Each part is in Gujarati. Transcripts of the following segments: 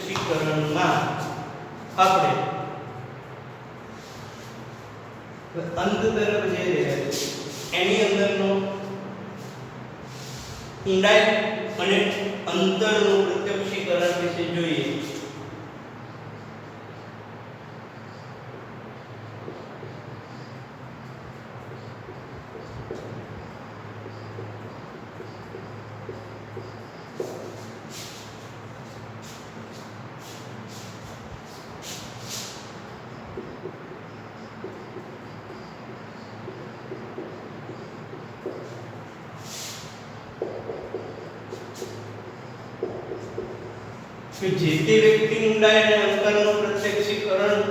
પ્રત્યક્ષીકરણમાં આપણે અંત તરફ જઈ રહ્યા છીએ એની અંદરનો ઊંડાઈ અને અંતરનું પ્રત્યક્ષીકરણ વિશે જોઈએ. કે જે તે વ્યક્તિ ઊંડાઈ અને અંતરનું પ્રત્યક્ષીકરણ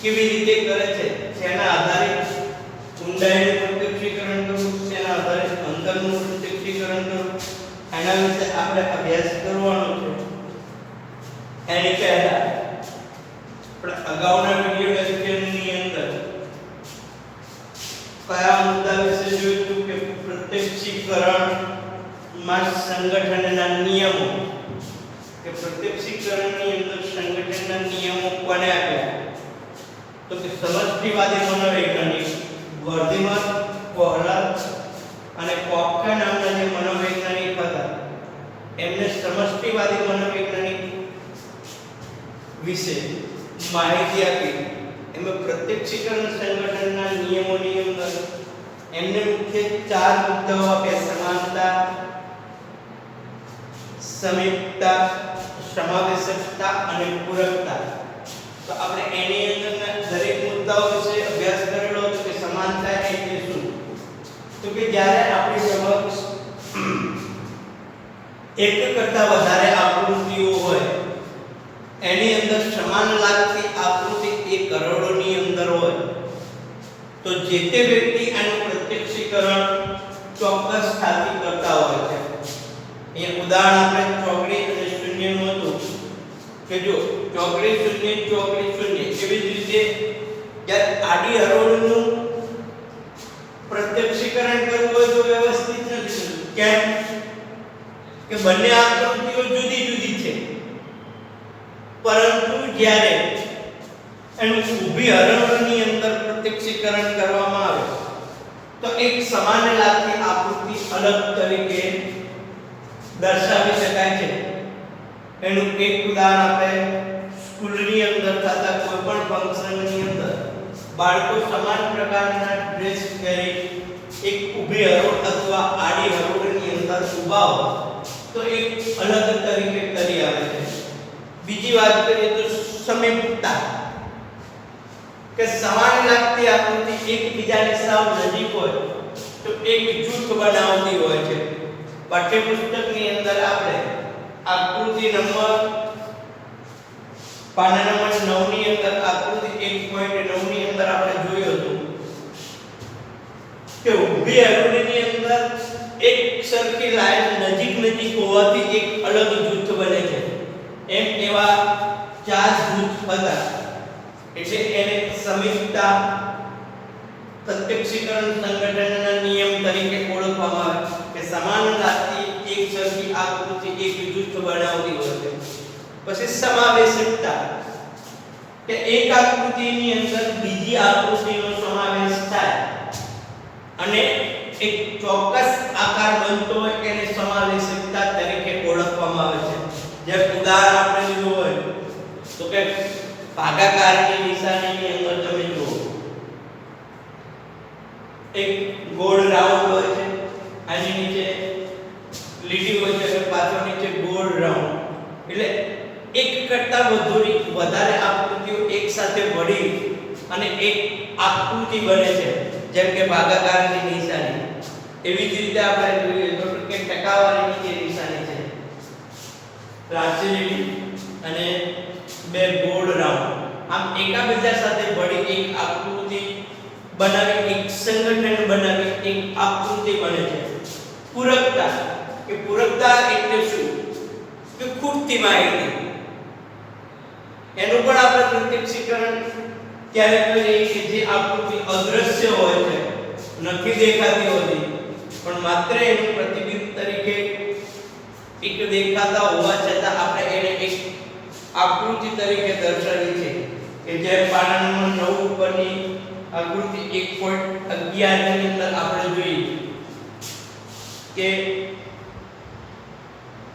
કેવી રીતે કરે છે તેના આધારે ઊંડાઈનું પ્રત્યક્ષીકરણ કરવું, તેના આધારે અંતરનું પ્રત્યક્ષીકરણ કરવું, એના વિશે આપણે અભ્યાસ કરવાનો છે. એની પહેલા આપણે અગાઉના વિડિયો લેક્ચરની અંદર કયા મુદ્દા વિશે જોયું કે પ્રત્યક્ષીકરણમાં સંગઠનના નિયમો, કે પ્રત્યક્ષીકરણની અંદર સંગઠનના નિયમો કોને આપ્યા? તો કે સમષ્ટિવાદી મનોવૈજ્ઞાનિક વર્ધમાન, કોહલર અને કોફકા નામના જે મનોવૈજ્ઞાનિક હતા એમને સમષ્ટિવાદી મનોવૈજ્ઞાનિક વિશે માહિતી આપી. એમાં પ્રત્યક્ષીકરણ સંગઠનના નિયમોની અંદર એમને મુખ્ય 4 મુદ્દાઓ આપ્યા: સમાનતા, સમીપતા, સમાવેશકતા અને પૂરકતા. તો આપણે એની અંદરના દરેક મુદ્દાઓ વિશે અભ્યાસ કરેલો હતો કે સમાનતા એટલે શું? તો કે જ્યારે આપણી સમક્ષ એક કરતા વધારે આકૃતિઓ હોય એની અંદર સમાન લાગતી આકૃતિ એ કરોડોની અંદર હોય તો જે તે વ્યક્તિ આનું પ્રત્યક્ષીકરણ ચોક્કસ સ્થાપિત કરતા હોય છે. અહીંયા ઉદાહરણ આપણે ચોકડી અને શૂન્યનું હતું કે જો ચોકડી શૂન્ય એવી જ રીતે જ્યારે આડી હરોળનું પ્રત્યક્ષીકરણ કરવું હોય તો વ્યવસ્થિત નથી થતું. કેમ? કે બંને આકૃતિઓ જુદી જુદી છે, પરંતુ જ્યારે એનું ઊભી હરોળની અંદર પ્રત્યક્ષીકરણ કરવામાં આવે તો એક સમાન લાગતી આકૃતિ અલગ તરીકે દર્શાવી શકાય છે. એનું એક ઉદાહરણ આપણે સ્કૂલની અંદર થતા કોઈ પણ ફંક્શનની અંદર બાળકો સમાન પ્રકારના ડ્રેસ પહેરી એક ઊભી હરોળ અથવા આડી હરોળની અંદર ઊભા હોય તો એક અલગ તરીકે કરી આવે છે. બીજી વાત કરીએ તો સમીપતા, કે સમાન લાગતી આકૃતિ એકબીજાની સાવ નજીક હોય તો એક જૂથ બનાવતી હોય છે. પાઠ્યપુસ્તકની અંદર આપણે આકૃતિ નંબર પાના નંબર 9 ની અંદર આકૃતિ 1.9 ની અંદર આપણે જોયું હતું કે ઊભી હરોળની અંદર એક સરખી લાઈન નજીક હોવાથી એક અલગ જૂથ બને છે. એમ એવા 4 જૂથ હતા એટલે એને સમીપતા પ્રત્યક્ષીકરણ સંગઠનના નિયમ તરીકે ઓળખવામાં આવે કે સમાન લાગતી એક સરખી આકૃતિ એક જૂથ બનાવતી હોય છે. પછી સમાવેશકતા, કે એક આકૃતિની અંદર બીજી આકૃતિનો સમાવેશ થાય અને એક ચોક્કસ આકાર બનતો હોય એને સમાવેશકતા તરીકે ઓળખવામાં આવે છે. જેમ ઉદાહરણ આપણે લીધું હોય તો કે ભાગાકારની નિશાનીની અંદર તમે જુઓ એક ગોળ રાઉન્ડ હોય છે, આની નીચે લીટી હોય છે અને પાછળ નીચે ગોળ રાઉન્ડ, એટલે એક કરતા વધારે આકૃતિઓ એક સાથે ભળી અને એક આકૃતિ બને છે. જેમ કે ભાગાકારની નિશાની. એવી જ રીતે આપણે જોઈએ તો કે ટકાવારીની જે નિશાની છે, ત્રાંસી અને બે ગોળ રાઉન્ડ, આમ એકાબીજા સાથે ભળી એક આકૃતિ બનાવી, એક સંગઠન બનાવી એક આકૃતિ બને છે. પૂરકતા, કે પૂરકતા એટલે શું? કે ખૂટતી માહિતી. એનું પણ આપણે પ્રત્યક્ષીકરણ ત્યારે કરીએ કે જે આકૃતિ અદ્રશ્ય હોય છે, નથી દેખાતી હોતી, પણ માત્ર એનું પ્રતિબિંબ તરીકે એક દેખાતા હોવા છતાં આપણે એને એક આકૃતિ તરીકે દર્શાવી છે કે જે પાના નંબર 9 ઉપરની આકૃતિ 1.11 ની અંદર આપણે જોઈએ કે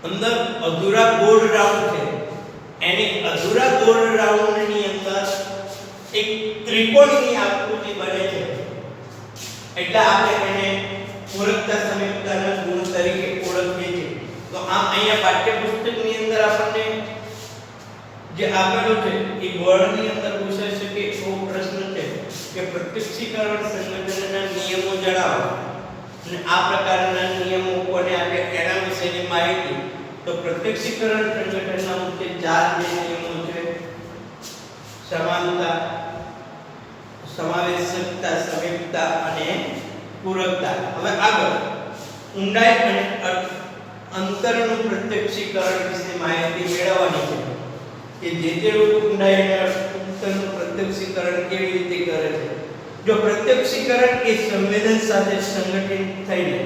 અંદર અધૂરા ગોળ રાઉન્ડ છે, એની અધૂરા ગોળ રાઉન્ડ ની અંદર એક ત્રિકોણની આકૃતિ બને છે, એટલે આપણે એને પૂરકતા સમીપતાના ગુણ તરીકે ઓળખીએ છીએ. તો આમ અહીંયા પાઠ્યપુસ્તકની અંદર આપણને જે આપેલું છે એ ગોળની અંદર પૂછાઈ શકે એવો પ્રશ્ન છે કે પ્રત્યક્ષીકરણ સંગઠનના નિયમો જણાવો, અને આ પ્રકારના નિયમો કોને આપે એના વિશેની માહિતી. તો પ્રત્યક્ષીકરણ સંગઠનના મુખ્ય 4 જે નિયમો છે: સમાનતા, સમાવેશકતા, સમીપતા અને પૂરકતા. હવે આગળ ઊંડાઈ અને અંતરનું પ્રત્યક્ષીકરણ વિશે માહિતી મેળવવાની છે કે જે લોકો ઊંડાઈ અને અંતરનું પ્રત્યક્ષીકરણ કેવી રીતે કરે છે. જો પ્રત્યક્ષીકરણ એ સંવેદન સાથે સંગઠિત થઈને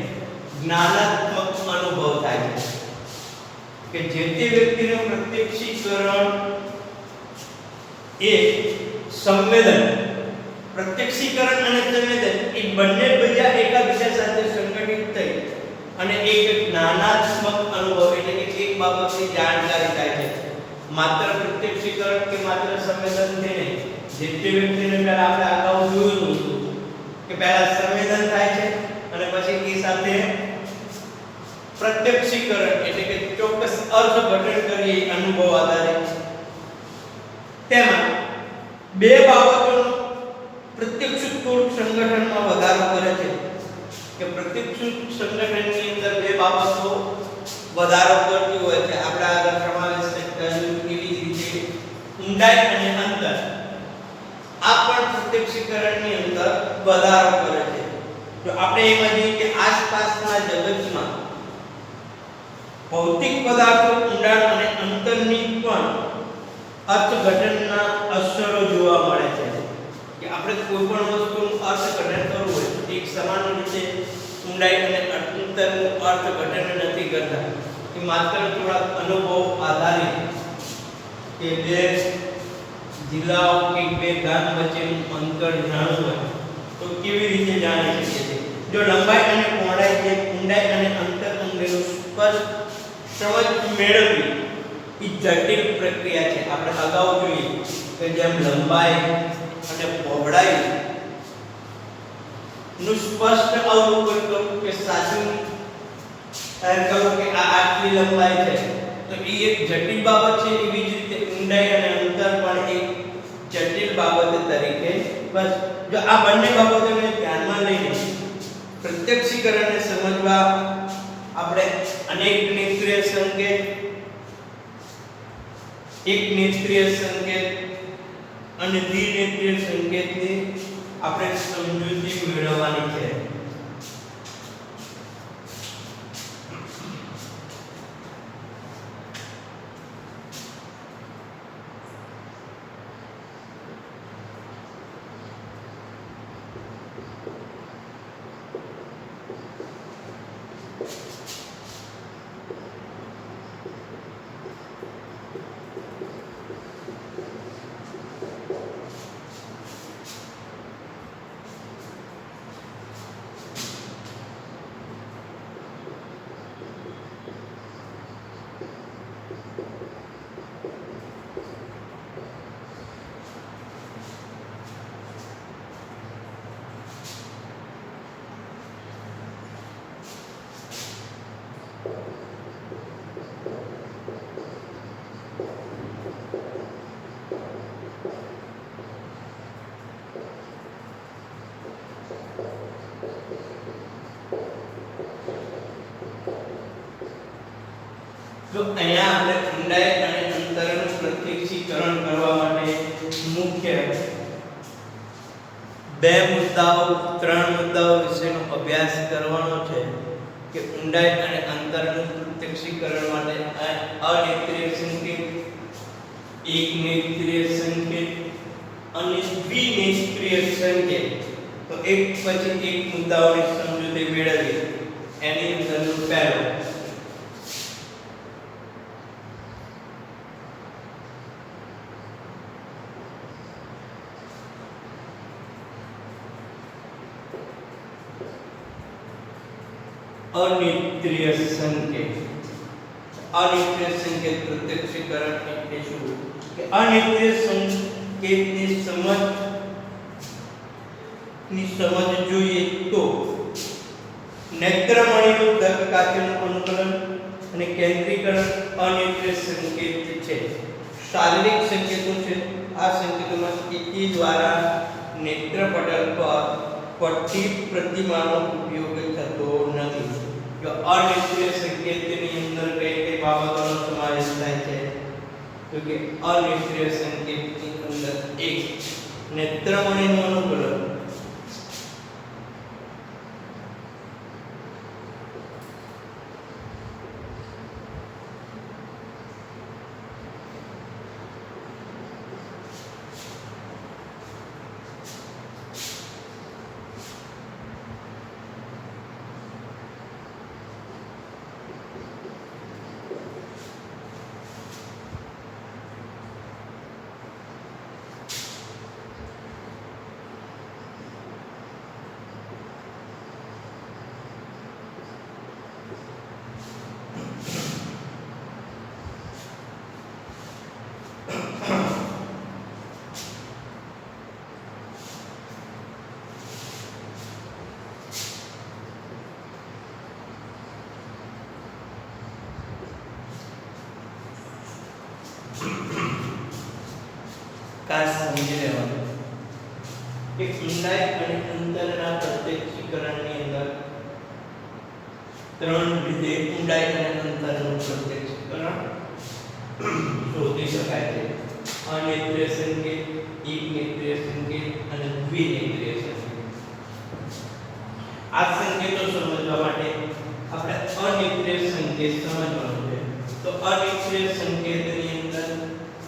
જ્ઞાનાત્મક અનુભવ થાય છે કે જે તે વ્યક્તિનું પ્રત્યક્ષીકરણ એ સંવેદન, પ્રત્યક્ષીકરણ અને સંવેદન એ બંને બીજા એકબીજા સાથે સંગઠિત થઈ અને એક જ્ઞાનાત્મક અનુભવ એટલે કે એક બાબતની જાણકારી થાય છે. માત્ર પ્રત્યક્ષીકરણ કે માત્ર સંવેદન થી નહીં, જે તે વ્યક્તિને પહેલા આપણે અગાઉ જોયું હતું કે પહેલા સંવેદન થાય છે અને પછી એ સાથે પ્રત્યક્ષીકરણ એટલે કે ચોક્કસ અર્થઘટન કરીએ અનુભવ આધારિત. તેમાં બે બાબતોનું પ્રત્યક્ષ સંગઠનમાં વધારો કરે છે કે પ્રત્યક્ષ સંગઠનની અંદર બે બાબતો વધારો કરતી હોય છે. આપણે આગળ સમાવેશ કર્યું એવી જ રીતે ઊંડાઈ અને અંતર આ પણ પ્રત્યક્ષીકરણની અંદર વધારો કરે છે. જો આપણે એમાં જોઈએ કે આસપાસના જગતમાં ભૌતિક પદાર્થો ઊંડાણ અને અંતરની પણ અર્થઘટનના અસરો જોવા મળે છે કે આપણે કોઈ પણ વસ્તુનું અર્થઘટન કરવું હોય તો એક સમાન રીતે ઊંડાઈ અને અંતરનું અર્થઘટન નથી કરતા, કે માત્ર થોડા અનુભવ આધારિત કે બે જિલ્લાઓ કે બે ગામ વચ્ચેનું અંતર જાણવું હોય તો કેવી રીતે જાણી શકીએ છીએ. જો લંબાઈ અને પહોળાઈ જે ઊંડાઈ અને અંતર અંગેનું સ્પષ્ટ સમજ મેળવવી એ જટિલ પ્રક્રિયા છે. આપણે અગાઉ જોઈએ કે જેમ લંબાઈ અને પહોળાઈ નું સ્પષ્ટ અવલોકન કરવું કે સાચું કહું કે આ આટલી લંબાઈ છે તો એ એક જટિલ બાબત છે. એવી જ રીતે ઊંડાઈ અને અંતર પણ એક જટિલ બાબત તરીકે બસ જો આ બંને બાબતોને ધ્યાનમાં લઈને પ્રત્યક્ષીકરણને સમજવા આપણે અનેક નેત્રીય સંકેત, એક નેત્રીય સંકેત અને દ્વિનેત્રીય સંકેતની આપણે સમજૂતી મેળવવાની છે. તો અહીંયા આપણે ઊંડાઈ અને અંતરનું પ્રત્યક્ષીકરણ કરવા માટે મુખ્ય ત્રણ મુદ્દાઓ વિશેનો અભ્યાસ કરવાનો છે કે ઊંડાઈ અને અંતરનું પ્રત્યક્ષીકરણ માટે અનેત્રીય સંકેત, એક નેત્રીય સંકેત અને દ્વિનેત્રીય સંકેત. તો એક પછી એક મુદ્દાઓની સમજૂતી મેળવીએ. એની અંદરનું પહેલું અનિત્રીય સંકેત. અનિત્રીય સંકેત પ્રત્યક્ષીકરણ એટલે શું કે અનિત્રીય સંકેતની સમજ જોઈએ તો નેત્રમણીનું દર્પકાચનું અનુકલન અને કેન્દ્રીકરણ અનિત્રીય સંકેત છે. શારીરિક સંકેતો છે. આ સંકેતોમાં સ્થિતિ દ્વારા નેત્રપટલ પર પડતી પ્રતિમાનો ઉપયોગ થતો નથી. જો અનિત્રીય સંકેતની અંદર કઈ કઈ બાબતોનો સમાવેશ થાય છે તો કે અનિત્રીય સંકેતની અંદર એક નેત્રમણીનું અનુકલન, ખાસ સમજી લેવાનું કે ઊંડાઈ અને અંતરના પ્રત્યક્ષીકરણની અંદર ત્રણ રીતે ઊંડાઈ અને અંતરનું પ્રત્યક્ષીકરણ શોધી શકાય છે. અનેત્રીય સંકેત, એકનેત્રીય સંકેત અને દ્વિનેત્રીય સંકેત. આ સંકેતો સમજવા માટે આપણે અનેત્રીય સંકેત સમજવાનું છે. તો અનેત્રીય સંકેતની અંદર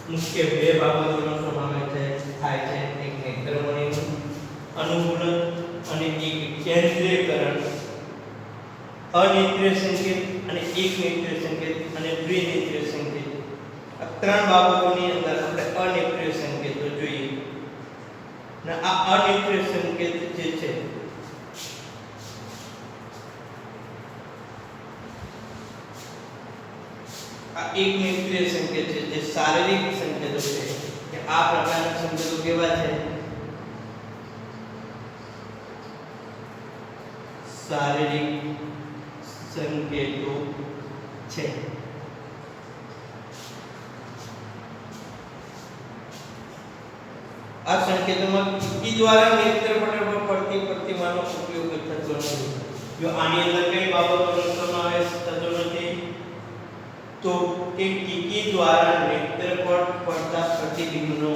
મુખ્ય બે બાબતોનો સમાવેશ થાય છે. એક નેત્રમણીનું અનુકૂલન અને એક કેન્દ્રીયકરણ. અનેત્રીય સંકેત અને એકનેત્રીય સંકેત અને દ્વિનેત્રીય સંકેત, આ ત્રણ બાબતોની અંદર આપણે અનેત્રીય સંકેતો જોઈએ. અને આ અનેત્રીય સંકેત જે છે આ એકનેત્રીય સંકેત છે જે શારીરિક સંકેતો છે. કે આ પ્રકારના સંકેતો કેવા છે? શારીરિક સંકેતો છે. આ સંકેતોમાં કીકી દ્વારા નેત્રપટલ પર પડતી પ્રતિમાનો ઉપયોગ થતો નથી. જો આની અંદર કઈ બાબતોનો સમાવેશ થતો નથી તો કે કીકી દ્વારા નેત્ર પર પડતા પ્રતિબિંબનો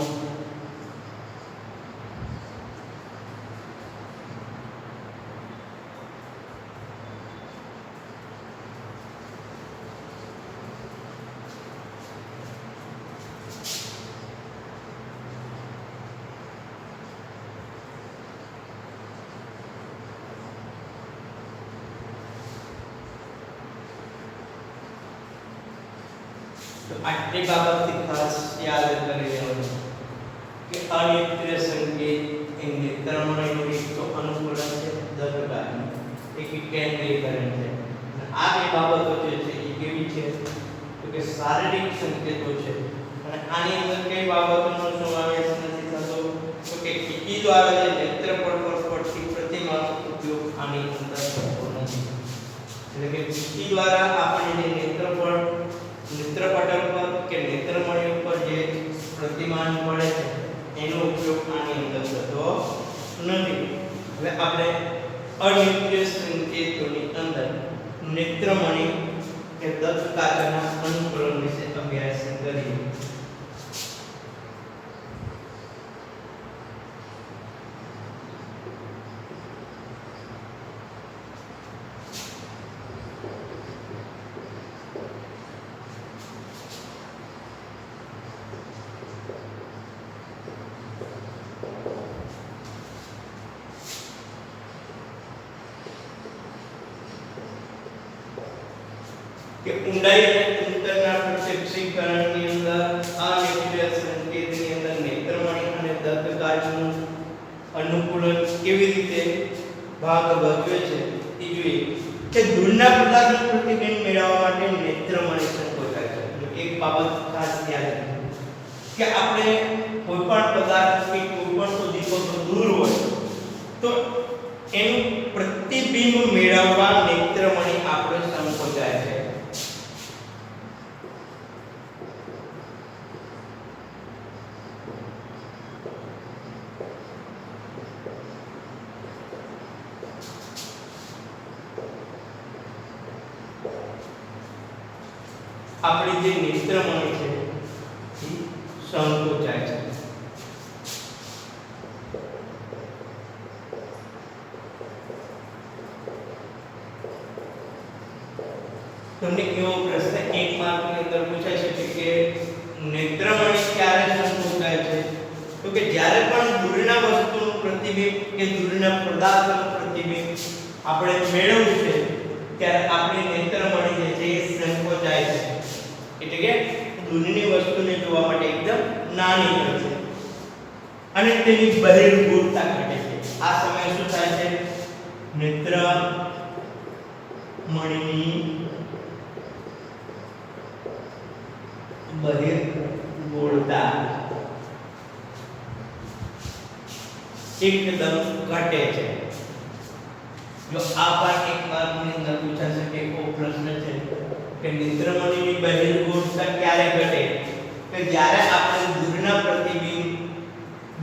આટલી બાબતથી ખાસ યાદ કરી લેવાનું કે અનેત્રીય સંકેત એ નેત્રમણીનું એક તો અનુકૂલન છે, દર્પકારનું, એક કેન્દ્રીયકરણ છે. આ બે બાબતો જે છે એ કેવી છે તો કે શારીરિક સંકેતો છે. અને આની અંદર કઈ બાબતોનો સમાવેશ નથી થતો તો કે કીકી દ્વારા જે નેત્રપટલ પર પડતી પ્રતિમાનો ઉપયોગ આની અંદર થતો નથી. એટલે કે કીકી દ્વારા આપણે જે નેત્રપટલ પર કે નેત્રમણી ઉપર જે પ્રતિમાન મળે છે એનો ઉપયોગ આની અંદર થતો નથી. હવે આપણે અનેત્રીય સંકેતોની અંદર નેત્રમણી કે દત્તકાચના અનુકૂલન વિશે અભ્યાસ કરીએ. કે ઊંડાઈ અને અંતરના પ્રત્યક્ષીકરણની અંદર અનેત્રીય સંકેતની અંદર નેત્રમણી અને દત્તકાચનું અનુકૂલન કેવી રીતે ભાગ ભજવે છે તે જોઈએ. કે દૂરના પદાર્થનું પ્રતિબિંબ મેળવવા માટે નેત્રમણી સંકોચાય છે. એક બાબત ખાસ યાદ રાખજો કે આપણે કોઈ પણ પદાર્થ કે કોઈ પણ ઉદ્દીપક દૂર હોય તો એનું પ્રતિબિંબ મેળવવા નેત્રમણી આપણે સંકોચાય છે. આપણી જે નેત્રમણી છે એ સંકોચાય છે. તમને એવો પ્રશ્ન 1 માર્કની અંદર પૂછાઈ શકે કે નેત્રમણી ક્યારે સંકોચાય છે? તો કે જ્યારે પણ દૂરના વસ્તુનું પ્રતિબિંબ કે દૂરના પદાર્થનું પ્રતિબિંબ આપણે મેળવવું છે ત્યારે આપણી નેત્રમણી જે છે એ સંકોચાય છે. એટલે કે દૂરની વસ્તુને જોવા માટે એકદમ નાની હોય છે અને તેની બહિર્ગોળતા ઘટે છે. આ સમયે શું થાય છે? નેત્રમણીની બહિર્ગોળતા એકદમ ઘટે છે. જો આ પાઠ 1 માર્કની અંદર પૂછાશે કે કો પ્રશ્ન છે કે નેત્રમણીની બહિર્ગોળતા ક્યારે ઘટે? કે જ્યારે આપણે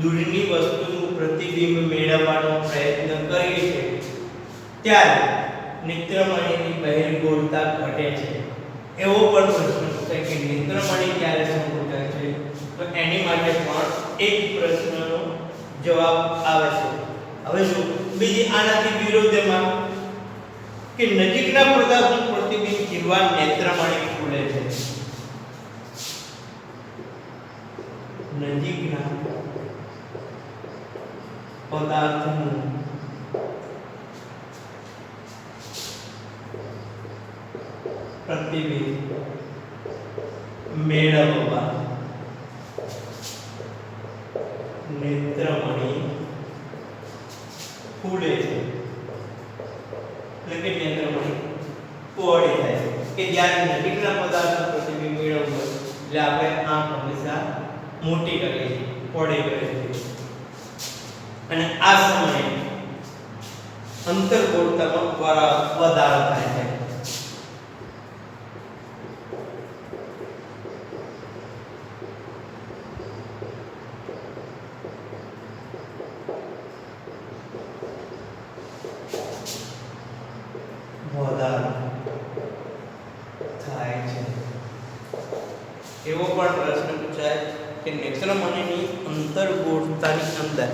દૂરની વસ્તુનું પ્રતિબિંબ મેળવવાનો પ્રયત્ન કરીએ છીએ ત્યારે નેત્રમણીની બહિર્ગોળતા ઘટે છે. એવો પણ પ્રશ્ન પૂછાય કે નેત્રમણી ક્યારે સંકોચાય છે? તો એની માટે પણ એક પ્રશ્નનો જવાબ આવે છે. હવે જો બીજી આનાથી વિરોધમાં કે નજીકના પદાર્થનું પ્રતિબિંબ જીવવા નેત્રમણી ખુલે છે. નજીકના પદાર્થનું પ્રતિબિંબ મેળવવા નેત્રમણી ખુલે છે. એટલે કે નેત્રમણી પહોળી થાય છે. કે જ્યારે નજીકના પદાર્થનું પ્રતિબિંબ મેળવવું હોય એટલે આપણે આંખ હંમેશા મોટી કરીએ છીએ, પહોળી કરીએ છીએ અને આ સમયે અંતર્ગોળતામાં વધારો થાય છે. એવો પણ પ્રશ્ન પૂછાય કે નેત્રમણીની અંતર્ગોળતાની અંદર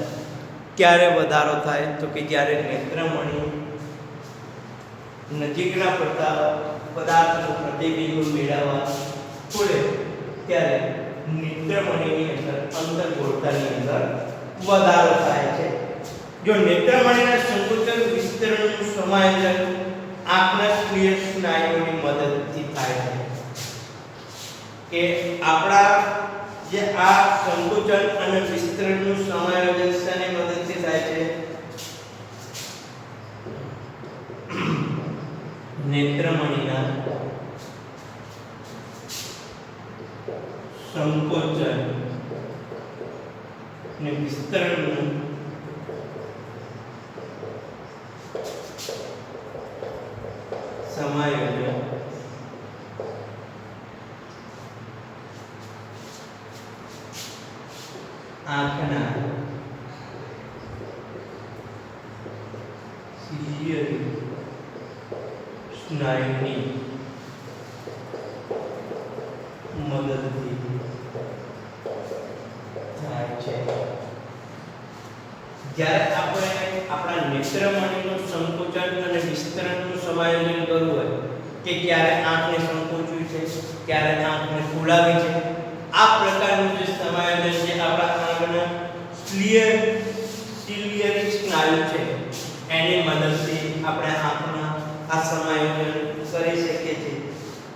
ક્યારે વધારો થાય? તો કે જ્યારે નેત્રમણી નજીકના પદાર્થનું પ્રતિબિંબ મેળવવા ખુલે ત્યારે નેત્રમણીની અંદર અંતર્ગોળતાની અંદર વધારો થાય છે. જો નેત્રમણીના સંકોચન વિસ્તરણનું સમાયોજન આંખના ક્લિયર સ્નાયુઓની મદદથી થાય છે. કે આપણા જે આ સંકોચન અને વિસ્તરણનું સમાયોજન શેની મદદથી થાય છે? નેત્રમણીના સંકોચન અને વિસ્તરણનું સમાયોજન આંખના સિલિયરી સ્નાયુની મદદથી થાય છે. જ્યારે આપણે આપણા નેત્રમણીનું સંકોચન અને વિસ્તરણનું સમાયોજન કરવું હોય કે ક્યારે આંખને સંકોચવી છે, ક્યારે આંખને ફૂલાવી છે, આ પ્રકારનું જે સમાયોજન છે આપણા આંખના સિલિયરી સ્નાયુ છે એની મદદથી આપણે આંખના આ સમાયોજન કરી શકીએ છીએ.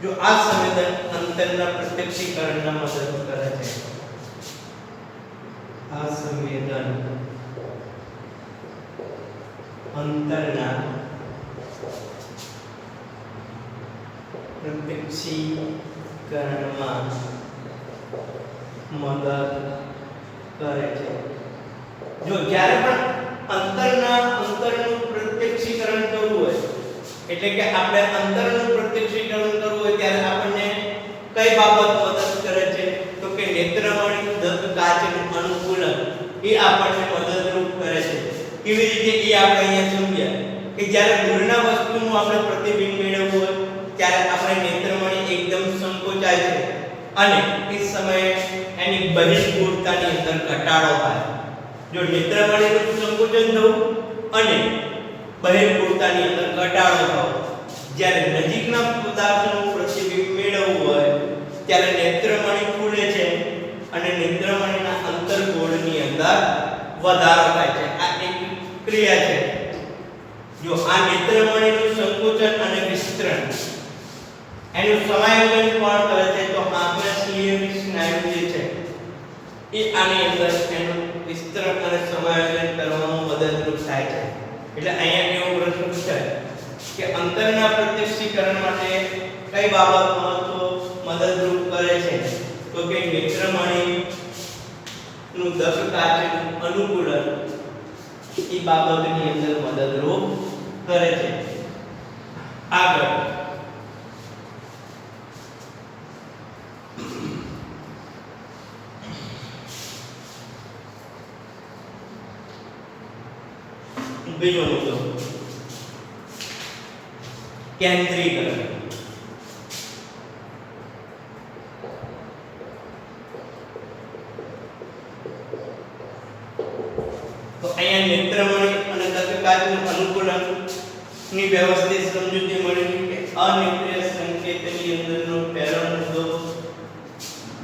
જો આ સંવેદન અંતરના પ્રત્યક્ષીકરણના મદદ કરે છે. આ સંવેદન અંતરના પ્રત્યક્ષીકરણમાં મદદ કરે છે. જો જ્યારે પણ અંતરનું પ્રત્યક્ષીકરણ કરવું હોય, એટલે કે આપણે અંતરનું પ્રત્યક્ષીકરણ કરવું હોય ત્યારે આપણને કઈ બાબત મદદ કરે છે? તો કે નેત્રમણી દત્ત કાચનું અનુકૂલન એ આપણને મદદરૂપ કરે છે. કેવી રીતે એ આપણે અહીંયા સમજ્યા કે જ્યારે દૂરના વસ્તુનું આપણે પ્રતિબિંબ મેળવવું હોય ત્યારે આપણે નેત્રમણી એકદમ સંકોચાય છે અને એ સમયે એની બહિર્ગોળતાની અંદર ઘટાડો થાય. જો નેત્રમણીનું સંકોચન થવું અને બહિર્ગોળતાની અંદર ઘટાડો થવો, જ્યારે નજીકના પદાર્થનું પ્રતિબિંબ મેળવવું હોય ત્યારે નેત્રમણી ખુલે છે અને નેત્રમણીના અંતર્ગોળની અંદર વધારો થાય છે. આ એક ક્રિયા છે. જો આ નેત્રમણીનું સંકોચન અને વિસ્તરણ એનું સમાયોજન કોણ કરે છે? તો આંખના સિલિયરી સ્નાયુ જે છે એ આની અંદર એનું વિસ્તરણ અને સમાયોજન કરવામાં મદદરૂપ થાય છે. એટલે અહીંયા એવો પ્રશ્ન પૂછાય કે અંતરના પ્રત્યક્ષીકરણ માટે કઈ બાબત મદદરૂપ કરે છે? તો કે નેત્રમણીનું દત્ત કાચનું અનુકૂલન એ બાબતની અંદર મદદરૂપ કરે છે. આગળ બીજો મુદ્દો કેન્દ્રીકરણ. તો અહીંયા નેત્રમણી અને દત્તકાચનું અનુકૂલન ની વ્યવસ્થિત સમજૂતી મળી કે અનેત્રીય સંકેતની અંદરનો પહેલો મુદ્દો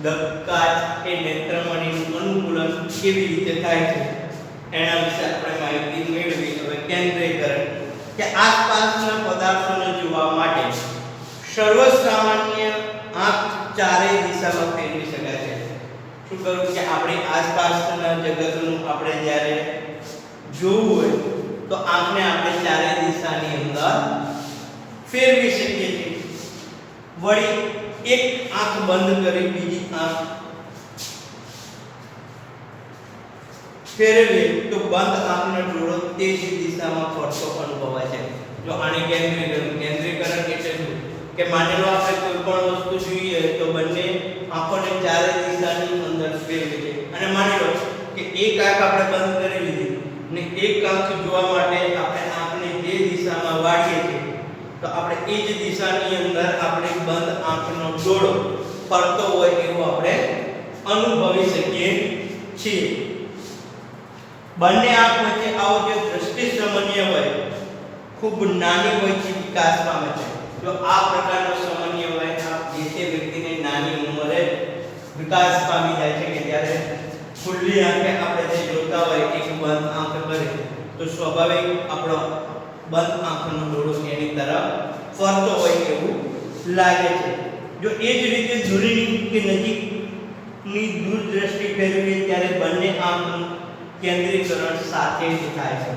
દત્તકાચ એ નેત્રમણીનું અનુકૂલન કેવી રીતે થાય છે એના વિશે આપણે માહિતી મેળવી. હવે કેન્દ્રીકરણ કે આસપાસના પદાર્થોને જોવા માટે સર્વસામાન્ય આંખ ચારેય દિશામાં ફેરવી શકાય છે. શું કરું કે આપણી આસપાસના જગતનું આપણે જ્યારે જોવું હોય તો આંખને આપણે ચારેય દિશાની અંદર ફેરવી શકીએ છીએ. વળી એક આંખ બંધ કરી બીજી આંખ ફેરવીએ તો બંધ આંખનો ડોળો તે જ દિશામાં ફરતો અનુભવાય છે. જો આને કેન્દ્રીકરણ એટલે શું કે માની લો આપણે કોઈ પણ વસ્તુ જોઈએ તો બંને આંખોને ચારે દિશાની અંદર ફેરવીએ છીએ અને માની લો કે એક આંખ આપણે બંધ કરી લીધી ને એક આંખ જોવા માટે આપણે આંખને જે દિશામાં વાળીએ છીએ તો આપણે એ જ દિશાની અંદર આપણે બંધ આંખનો ડોળો ફરતો હોય એવું આપણે અનુભવી શકીએ છીએ. બંને આંખ વચ્ચે આવો જે દૃષ્ટિ સમન્વય હોય ખૂબ નાની વયથી વિકાસ પામે છે. જો આ પ્રકારનો સમન્વય હોય જે તે વ્યક્તિને નાની ઉંમરે વિકાસ પામી જાય છે કે જ્યારે ખુલ્લી આંખે આપણે જે જોતા હોય એક બંધ આંખ કરે તો સ્વાભાવિક આપણો બંધ આંખનો ડોળો એની તરફ ફરતો હોય એવું લાગે છે. જો એ જ રીતે દૂરની કે નજીકની દૂરદ્રષ્ટિ ફેરવીએ ત્યારે બંને આંખનું કેન્દ્રીકરણ સાથે જ થાય છે.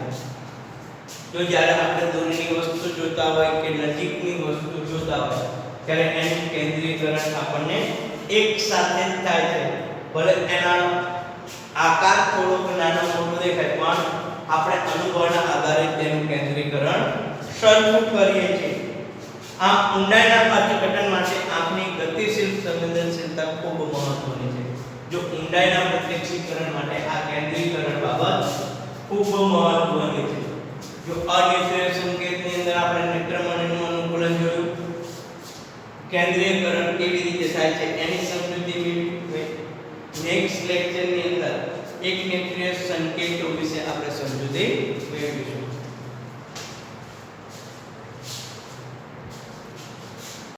જો જ્યારે આપણે દૂરની વસ્તુ જોતા હોય કે નજીકની વસ્તુ જોતા હોય ત્યારે એનું કેન્દ્રીકરણ આપણને એક સાથે જ થાય છે. ભલે એના આકાર થોડોક નાનો મોટો દેખાય પણ આપણે અનુભવના આધારે તેનું કેન્દ્રીકરણ સરખું કરીએ છીએ. આ ઊંડાઈના અર્થઘટન માટે આંખની ગતિશીલ સંવેદનશીલતા ખૂબ મહત્વની છે. જો ઊંડાઈના પ્રત્યક્ષીકરણ માટે આ કેન્દ્રીકરણ બાબત ખૂબ મહત્વની છે. જો અનેત્રીય સંકેતની અંદર આપણે નેત્રમણીનું અનુકૂલન જોયું, કેન્દ્રીયકરણ કેવી રીતે થાય છે એની સમજૂતી મેળવી. નેક્સ્ટ લેક્ચરની અંદર એક નેત્રીય સંકેતો વિશે આપણે સમજૂતી મેળવીશું.